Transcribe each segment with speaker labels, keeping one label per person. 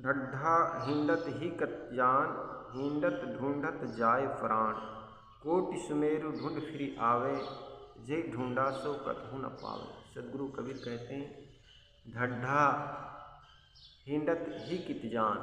Speaker 1: ढड्ढा हिंडत ही कतजान, हिंडत ढूंढत जाए प्राण। कोटि सुमेरु ढूंढ फिर आवे, जे ढूंढा सो कतहु न पावे। सदगुरु कबीर कहते हैं ढड्ढा हिंडत ही कितजान,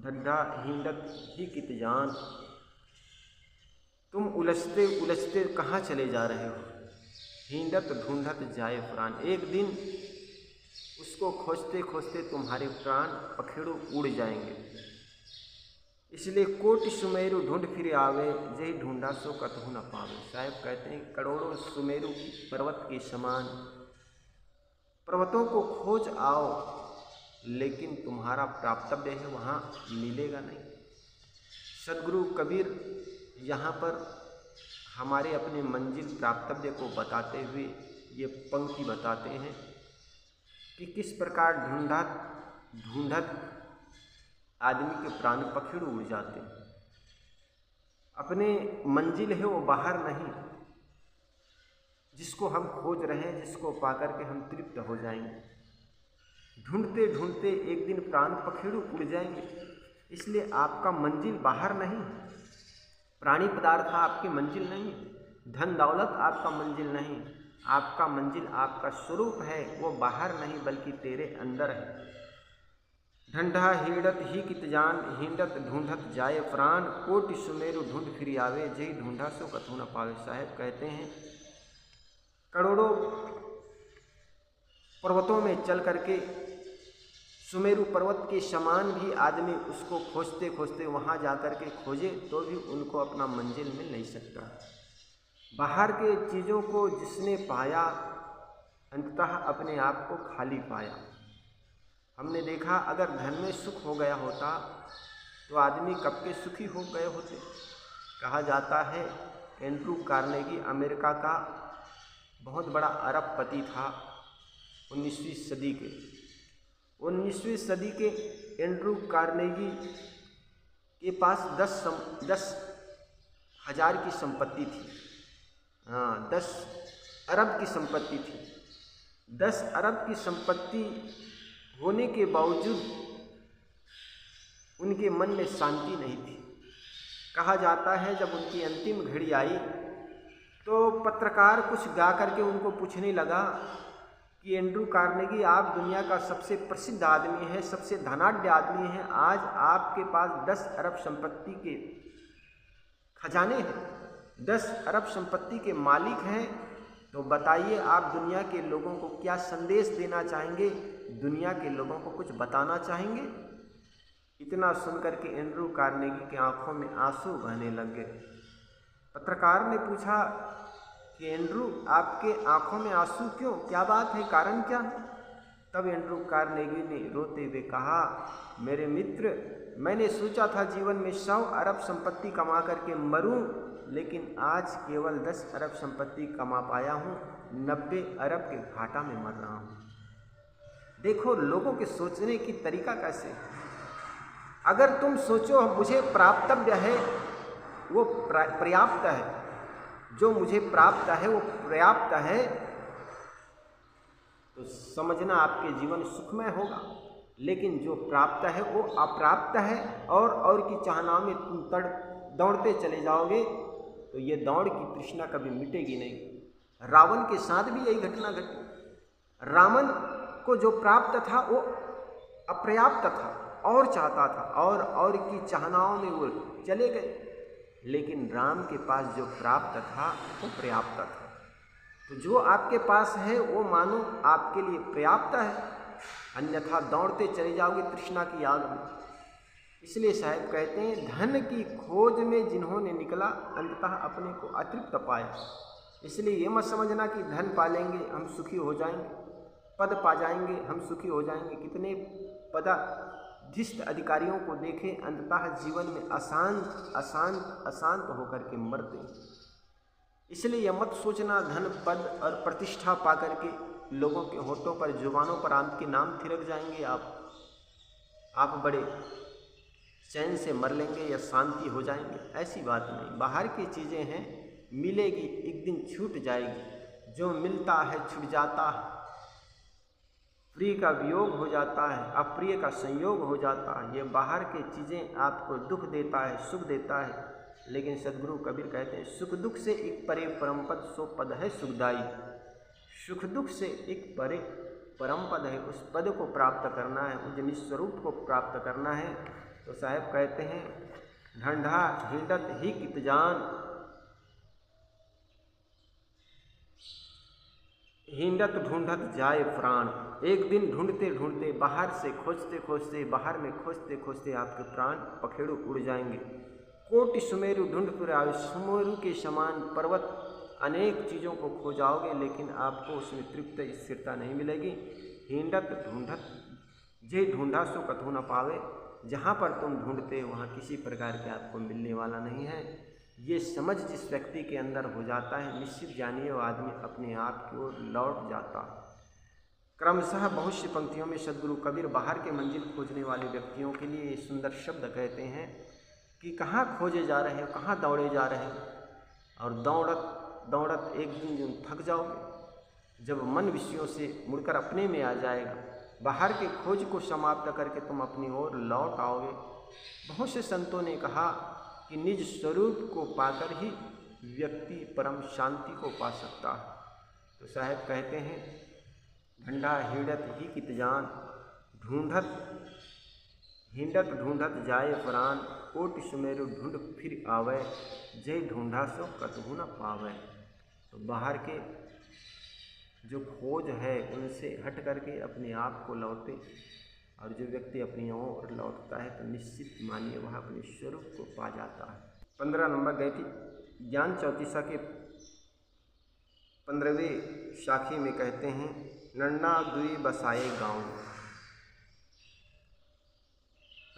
Speaker 1: ढड्ढा हिंडत ही कितजान। तुम उलझते उलझते कहाँ चले जा रहे हो। हिंडत ढूंढत जाए प्राण, एक दिन उसको खोजते खोजते तुम्हारे प्राण पखेड़ों उड़ जाएंगे। इसलिए कोटि सुमेरु ढूंढ फिर आवे, जय ढूंढा सो कतहु न पावे। साहब कहते हैं करोड़ों सुमेरु पर्वत के समान पर्वतों को खोज आओ, लेकिन तुम्हारा प्राप्तव्य है वहाँ मिलेगा नहीं। सदगुरु कबीर यहाँ पर हमारे अपने मंजिल प्राप्तव्य को बताते हुए ये पंक्ति बताते हैं कि किस प्रकार ढूंढत ढूंढत आदमी के प्राण पखेड़ू उड़ जाते हैं। अपने मंजिल है वो बाहर नहीं, जिसको हम खोज रहे हैं, जिसको पाकर के हम तृप्त हो जाएंगे। ढूंढते ढूंढते एक दिन प्राण पखेड़ू उड़ जाएंगे। इसलिए आपका मंजिल बाहर नहीं, प्राणी पदार्थ आपकी मंजिल नहीं, धन दौलत आपका मंजिल नहीं। आपका मंजिल आपका स्वरूप है, वो बाहर नहीं बल्कि तेरे अंदर है। ढंढा हिंडत ही कितजान, हिंडत ढूंढत जाए प्राण। कोटि सुमेरु ढूंढ फिर आवे, जय ढूंढा सो कतहु न पावे। साहब कहते हैं करोड़ों पर्वतों में चल करके सुमेरु पर्वत के समान भी आदमी उसको खोजते खोजते वहाँ जा कर के खोजे तो भी उनको अपना मंजिल मिल नहीं सकता। बाहर के चीज़ों को जिसने पाया अंततः अपने आप को खाली पाया। हमने देखा अगर धन में सुख हो गया होता तो आदमी कब के सुखी हो गए होते। कहा जाता है एंड्रू कार्नेगी अमेरिका का बहुत बड़ा अरबपति था 19वीं सदी के। 19वीं सदी के एंड्रू कार्नेगी के पास 10,000 की संपत्ति थी। 10 अरब की संपत्ति थी। 10 अरब की संपत्ति होने के बावजूद उनके मन में शांति नहीं थी। कहा जाता है जब उनकी अंतिम घड़ी आई तो पत्रकार कुछ गा करके उनको पूछने लगा कि एंड्रू कार्नेगी आप दुनिया का सबसे प्रसिद्ध आदमी है, सबसे धनाढ्य आदमी है, आज आपके पास 10 अरब संपत्ति के खजाने हैं, 10 अरब संपत्ति के मालिक हैं, तो बताइए आप दुनिया के लोगों को क्या संदेश देना चाहेंगे, दुनिया के लोगों को कुछ बताना चाहेंगे। इतना सुनकर के एंड्रू कार्नेगी की आंखों में आंसू बहने लग गए। पत्रकार ने पूछा कि एंड्रू आपके आंखों में आंसू क्यों, क्या बात है, कारण क्या है। तब एंड्रू कार्नेगी ने रोते हुए कहा मेरे मित्र, मैंने सोचा था जीवन में 100 अरब संपत्ति कमा करके मरूं, लेकिन आज केवल 10 अरब संपत्ति कमा पाया हूँ, 90 अरब के घाटा में मर रहा हूँ। देखो लोगों के सोचने की तरीका कैसे है। अगर तुम सोचो मुझे प्राप्तव्य है वो पर्याप्त है, जो मुझे प्राप्त है वो पर्याप्त है, तो समझना आपके जीवन सुखमय होगा। लेकिन जो प्राप्त है वो अप्राप्त है और की चाहनाओं में तुम दौड़ते चले जाओगे तो ये दौड़ की तृष्णा कभी मिटेगी नहीं। रावण के साथ भी यही घटना घटी। रावण को जो प्राप्त था वो अपर्याप्त था और चाहता था और की चाहनाओं में वो चले गए, लेकिन राम के पास जो प्राप्त था वो पर्याप्त था। तो जो आपके पास है वो मानो आपके लिए पर्याप्त है, अन्यथा दौड़ते चले जाओगे तृष्णा की आग में। इसलिए साहब कहते हैं धन की खोज में जिन्होंने निकला अंततः अपने को अतृप्त पाया। इसलिए ये मत समझना कि धन पालेंगे हम सुखी हो जाएंगे, पद पा जाएंगे हम सुखी हो जाएंगे। कितने पदाधिष्ठ अधिकारियों को देखें अंततः जीवन में अशांत होकर के मरते हैं। इसलिए यह मत सोचना धन पद और प्रतिष्ठा पा करके लोगों के होठों पर जुबानों पर आपके नाम थिरक जाएंगे, आप बड़े चैन से मर लेंगे या शांति हो जाएंगे। ऐसी बात नहीं। बाहर की चीज़ें हैं, मिलेगी एक दिन छूट जाएगी, जो मिलता है छूट जाता है। प्रिय का वियोग हो जाता है, अप्रिय का संयोग हो जाता है। ये बाहर की चीज़ें आपको दुख देता है, सुख देता है, लेकिन सदगुरु कबीर कहते हैं सुख दुख से एक परे परम पद सो पद है सुखदाई। सुख दुख से एक परे परम पद है, उस पद को प्राप्त करना है, उस निस्वरूप को प्राप्त करना है। तो साहब कहते हैं ढंढा हिंडत ही कित जान, हिंडत ढूंढत जाए प्राण। एक दिन ढूंढते ढूंढते बाहर से खोजते खोजते, बाहर में खोजते खोजते आपके प्राण पखेड़ू उड़ जाएंगे। कोटि सुमेरु ढूंढ फिर आए, सुमेरु के समान पर्वत अनेक चीज़ों को खो जाओगे, लेकिन आपको उसमें तृप्त स्थिरता नहीं मिलेगी। हिंडत ढूंढत जे ढूंढा सो कथू न पावे, जहाँ पर तुम ढूंढते हो वहाँ किसी प्रकार के आपको मिलने वाला नहीं है। ये समझ जिस व्यक्ति के अंदर हो जाता है, निश्चित जानिए वो आदमी अपने आप की ओर लौट जाता है। क्रमशः बहुत सी पंक्तियों में सदगुरु कबीर बाहर के मंजिल खोजने वाले व्यक्तियों के लिए ये सुंदर शब्द कहते हैं कि कहाँ खोजे जा रहे हो, कहाँ दौड़े जा रहे हो। और दौड़त दौड़त एक दिन जो थक जाओगे, जब मन विषयों से मुड़कर अपने में आ जाएगा, बाहर के खोज को समाप्त करके तुम अपनी ओर लौट आओगे। बहुत से संतों ने कहा कि निज स्वरूप को पाकर ही व्यक्ति परम शांति को पा सकता है। तो साहब कहते हैं ढंढा हिंडत ही कित जान, ढूंढत हिंडत ढूंढत जाए प्राण। कोटि सुमेरु ढूंढ फिर आवे, जय ढूंढा सो कतहु न पावे। तो बाहर के जो खोज है उनसे हट करके अपने आप को लौटे, और जो व्यक्ति अपनी ओर लौटता है तो निश्चित मानिए वह अपने स्वरूप को पा जाता है। 15 नंबर गए थी ज्ञान चौतीसा के 15वें शाखी में कहते हैं नन्ना दुई बसाए गाँव,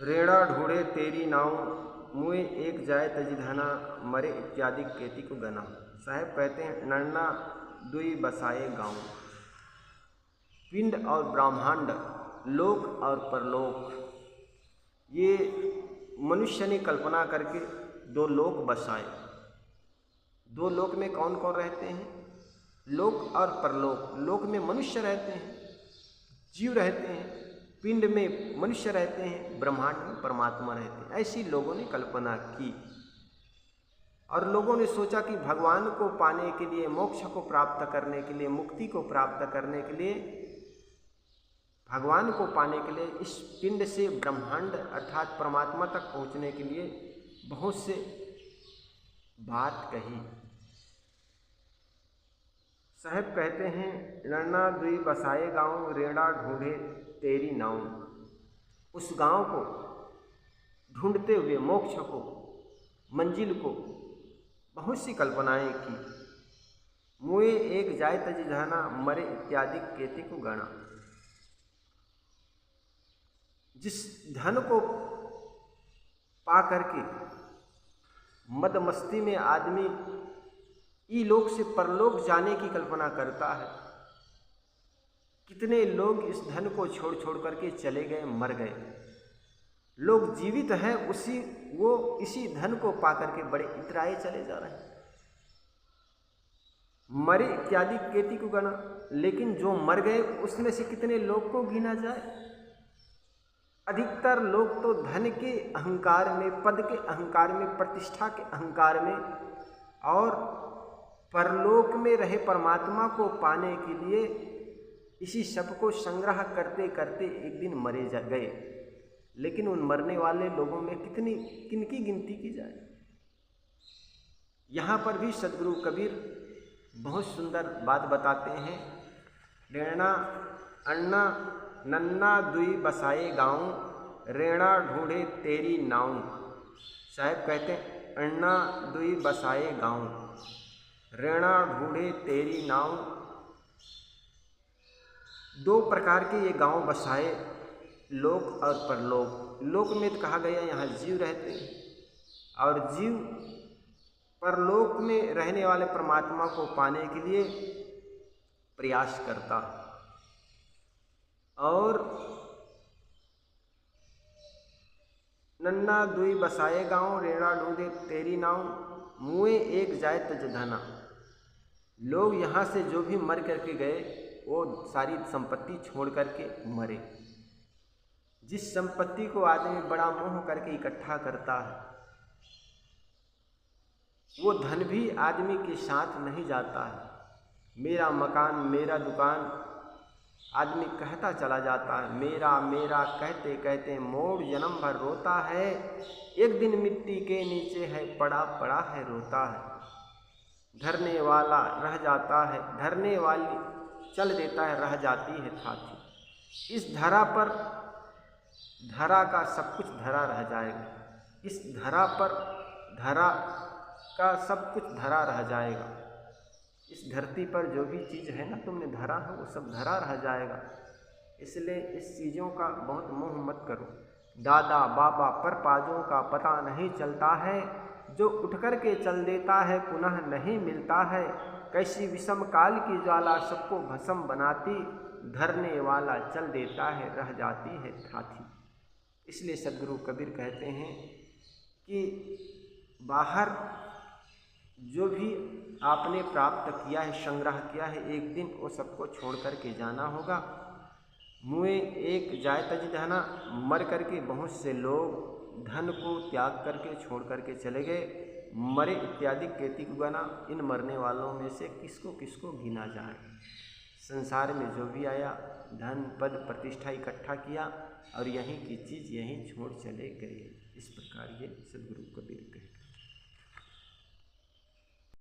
Speaker 1: रेड़ा ढूंढे तेरी नाव, मुए एक जाए तजिधना, मरे इत्यादि केति को गना। साहब कहते हैं नन्ना दुई बसाए गाँव, पिंड और ब्रह्मांड, लोक और परलोक, ये मनुष्य ने कल्पना करके 2 लोक बसाए। 2 लोक में कौन कौन रहते हैं? लोक और परलोक। लोक में मनुष्य रहते हैं, जीव रहते हैं, पिंड में मनुष्य रहते हैं, ब्रह्मांड में परमात्मा रहते हैं। ऐसी लोगों ने कल्पना की और लोगों ने सोचा कि भगवान को पाने के लिए, मोक्ष को प्राप्त करने के लिए, मुक्ति को प्राप्त करने के लिए, भगवान को पाने के लिए इस पिंड से ब्रह्मांड अर्थात परमात्मा तक पहुंचने के लिए बहुत से बात कही। साहब कहते हैं नन्ना दुई बसाए गाँव, रेड़ा ढूंढे तेरी नाव। उस गांव को ढूंढते हुए मोक्ष को, मंजिल को बहुत सी कल्पनाएं की। मुए एक जाय तजिधना, मरे इत्यादि केति को गणा। जिस धन को पा करके मद मस्ती में आदमी इलोक से परलोक जाने की कल्पना करता है, कितने लोग इस धन को छोड़ छोड़ करके चले गए, मर गए। लोग जीवित हैं इसी धन को पा करके बड़े इतराए चले जा रहे हैं। मरे इत्यादि केति को गणा, लेकिन जो मर गए उसमें से कितने लोग को गिना जाए? अधिकतर लोग तो धन के अहंकार में, पद के अहंकार में, प्रतिष्ठा के अहंकार में और परलोक में रहे परमात्मा को पाने के लिए इसी सब को संग्रह करते करते एक दिन मरे गए। लेकिन उन मरने वाले लोगों में किनकी गिनती की जाए? यहाँ पर भी सदगुरु कबीर बहुत सुंदर बात बताते हैं। रेणा अन्ना नन्ना दुई बसाए गाँव, रेणा ढूंढे तेरी नाव। साहब कहते हैं अन्ना दुई बसाए गाँव, रेणा ढूंढे तेरी नाव। 2 प्रकार के ये गांव बसाए, लोक और परलोक। लोक में तो कहा गया यहाँ जीव रहते हैं, और जीव परलोक में रहने वाले परमात्मा को पाने के लिए प्रयास करता है। और नन्ना दुई बसाए गाँव, रेणा ढूंढे तेरी नाव, मुए एक जाए तजिधना। लोग यहाँ से जो भी मर करके गए वो सारी संपत्ति छोड़ करके मरे। जिस संपत्ति को आदमी बड़ा मोह करके इकट्ठा करता है, वो धन भी आदमी के साथ नहीं जाता है। मेरा मकान, मेरा दुकान, आदमी कहता चला जाता है मेरा मेरा, कहते कहते मोड़ जन्म भर रोता है। एक दिन मिट्टी के नीचे है पड़ा पड़ा है रोता है। धरने वाला रह जाता है, धरने वाली चल देता है, रह जाती है थाथी। इस धरा पर धरा का सब कुछ धरा रह जाएगा। इस धरा पर धरा का सब कुछ धरा रह जाएगा। इस धरती पर जो भी चीज़ है ना तुमने धरा है, वो सब धरा रह जाएगा। इसलिए इस चीज़ों का बहुत मोह मत करो। दादा बाबा पर पाजों का पता नहीं चलता है, जो उठ कर के चल देता है पुनः नहीं मिलता है। कैसी विषम काल की ज्वाला सबको भस्म बनाती, धरने वाला चल देता है रह जाती है थाथी। इसलिए सद्गुरु कबीर कहते हैं कि बाहर जो भी आपने प्राप्त किया है, संग्रह किया है, एक दिन वो सबको छोड़ कर के जाना होगा। मुए एक जाय तज धना, मर करके बहुत से लोग धन को त्याग करके छोड़ करके चले गए। मरे इत्यादि केतिक गना, इन मरने वालों में से किसको किसको गिना जाए। संसार में जो भी आया धन पद प्रतिष्ठा इकट्ठा किया और यहीं की चीज़ यहीं छोड़ चले गए। इस प्रकार ये सद्गुरु कबीर कहते हैं।